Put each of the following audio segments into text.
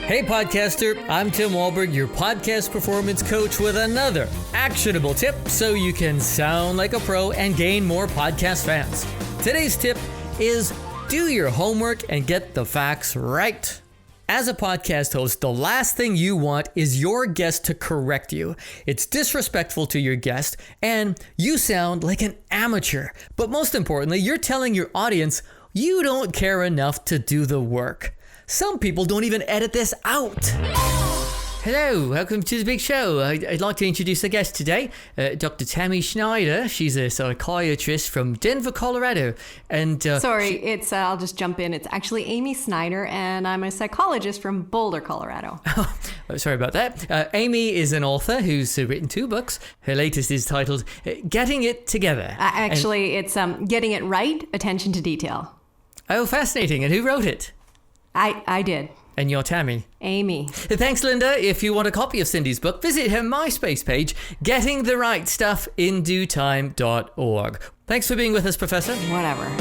Hey podcaster, I'm Tim Wahlberg, your podcast performance coach with another actionable tip so you can sound like a pro and gain more podcast fans. Today's tip is do your homework and get the facts right. As a podcast host, the last thing you want is your guest to correct you. It's disrespectful to your guest and you sound like an amateur. But most importantly, you're telling your audience you don't care enough to do the work. Some people don't even edit this out. Hello, welcome to the big show. I'd like to introduce our guest today, Dr. Tammy Schneider. She's a psychiatrist from Denver, Colorado. And I'll just jump in. It's actually Amy Snyder, and I'm a psychologist from Boulder, Colorado. Oh, sorry about that. Amy is an author who's written 2 books. Her latest is titled Getting It Together. It's Getting It Right, Attention to Detail. Oh, fascinating. And who wrote it? I did. And you're Tammy. Amy. Thanks, Linda. If you want a copy of Cindy's book, visit her MySpace page, gettingtherightstuffinduetime.org. Thanks for being with us, Professor. Whatever.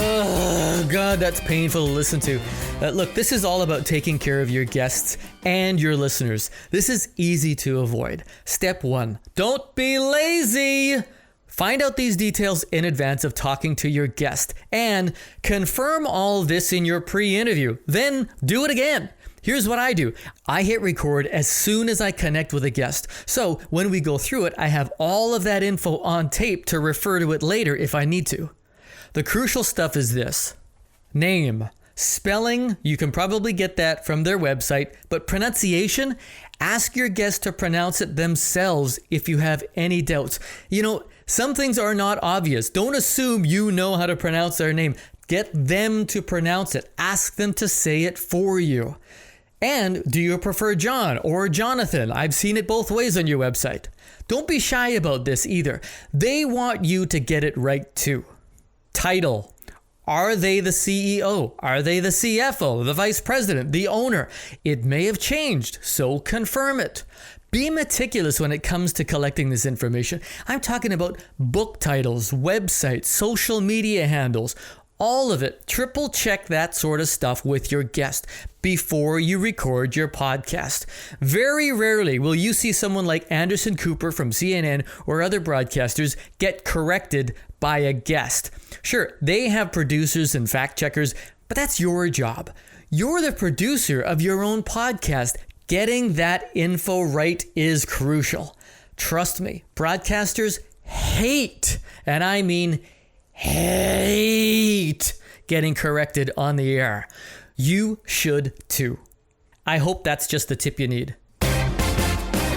Oh, God, that's painful to listen to. Look, this is all about taking care of your guests and your listeners. This is easy to avoid. Step 1, don't be lazy. Find out these details in advance of talking to your guest and confirm all this in your pre-interview. Then do it again. Here's what I do. I hit record as soon as I connect with a guest. So when we go through it, I have all of that info on tape to refer to it later if I need to. The crucial stuff is this. Name. Spelling, you can probably get that from their website, but pronunciation, ask your guest to pronounce it themselves if you have any doubts. You know, some things are not obvious. Don't assume you know how to pronounce their name. Get them to pronounce it. Ask them to say it for you. And do you prefer John or Jonathan? I've seen it both ways on your website. Don't be shy about this either. They want you to get it right too. Title. Are they the CEO? Are they the CFO, the vice president, the owner? It may have changed, so confirm it. Be meticulous when it comes to collecting this information. I'm talking about book titles, websites, social media handles, all of it. Triple check that sort of stuff with your guest before you record your podcast. Very rarely will you see someone like Anderson Cooper from CNN or other broadcasters get corrected by a guest. Sure, they have producers and fact checkers, but that's your job. You're the producer of your own podcast. Getting that info right is crucial. Trust me, broadcasters hate, and I mean hate, getting corrected on the air. You should too. I hope that's just the tip you need.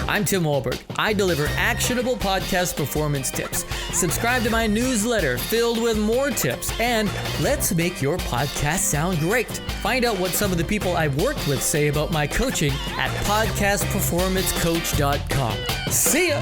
I'm Tim Wahlberg. I deliver actionable podcast performance tips. Subscribe to my newsletter filled with more tips, and let's make your podcast sound great. Find out what some of the people I've worked with say about my coaching at podcastperformancecoach.com. See ya!